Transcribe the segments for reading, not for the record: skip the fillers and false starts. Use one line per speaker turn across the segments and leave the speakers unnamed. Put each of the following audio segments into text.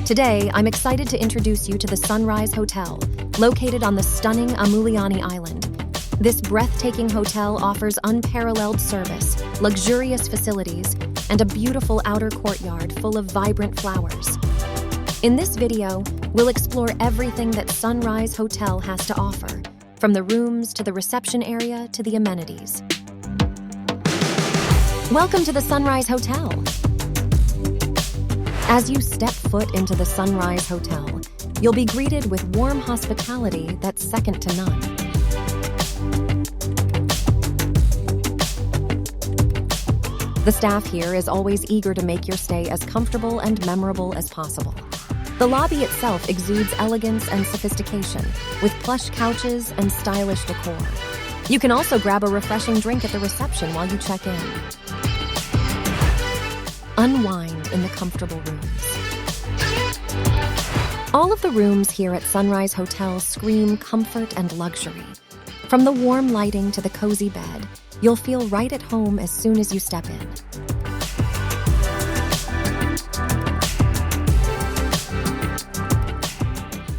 Today, I'm excited to introduce you to the Sunrise Hotel, located on the stunning Ammouliani Island. This breathtaking hotel offers unparalleled service, luxurious facilities, and a beautiful outer courtyard full of vibrant flowers. In this video, we'll explore everything that Sunrise Hotel has to offer, from the rooms to the reception area to the amenities. Welcome to the Sunrise Hotel. As you step foot into the Sunrise Hotel, you'll be greeted with warm hospitality that's second to none. The staff here is always eager to make your stay as comfortable and memorable as possible. The lobby itself exudes elegance and sophistication, with plush couches and stylish decor. You can also grab a refreshing drink at the reception while you check in. Unwind in the comfortable rooms. All of the rooms here at Sunrise Hotel scream comfort and luxury. From the warm lighting to the cozy bed, you'll feel right at home as soon as you step in.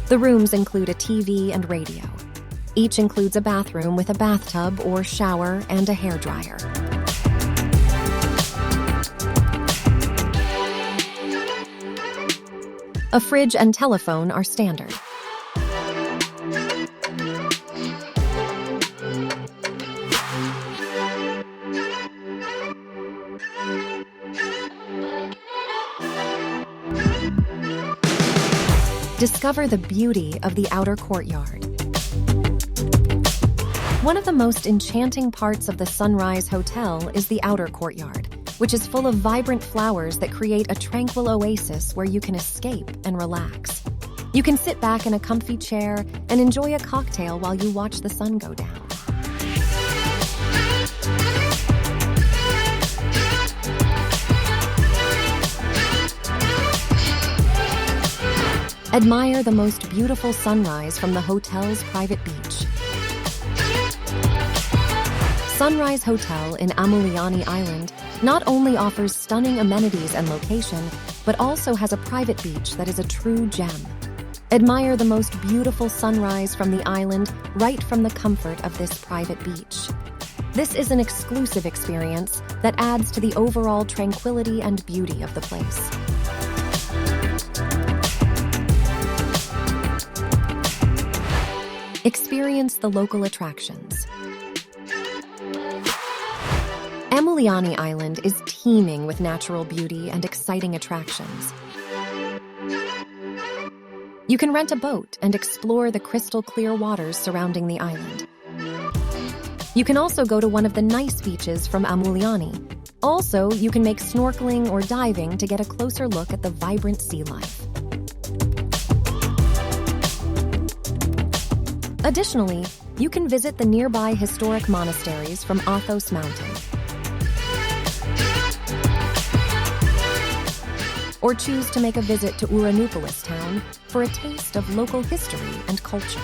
The rooms include a TV and radio. Each includes a bathroom with a bathtub or shower and a hairdryer. A fridge and telephone are standard. Discover the beauty of the outer courtyard. One of the most enchanting parts of the Sunrise Hotel is the outer courtyard, which is full of vibrant flowers that create a tranquil oasis where you can escape and relax. You can sit back in a comfy chair and enjoy a cocktail while you watch the sun go down. Admire the most beautiful sunrise from the hotel's private beach. Sunrise Hotel in Ammouliani Island not only offers stunning amenities and location, but also has a private beach that is a true gem. Admire the most beautiful sunrise from the island right from the comfort of this private beach. This is an exclusive experience that adds to the overall tranquility and beauty of the place. Experience the local attractions. Ammouliani Island is teeming with natural beauty and exciting attractions. You can rent a boat and explore the crystal clear waters surrounding the island. You can also go to one of the nice beaches from Ammouliani. Also, you can make snorkeling or diving to get a closer look at the vibrant sea life. Additionally, you can visit the nearby historic monasteries from Athos Mountain, or choose to make a visit to 𝗂𝗶𝘀𝗋𝗄𝗏 town for a taste of local history and culture.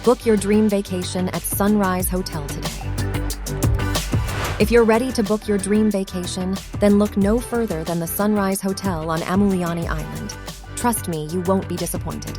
Book your dream vacation at Sunrise Hotel today. If you're ready to book your dream vacation, then look no further than the Sunrise Hotel on Ammouliani Island. Trust me, you won't be disappointed.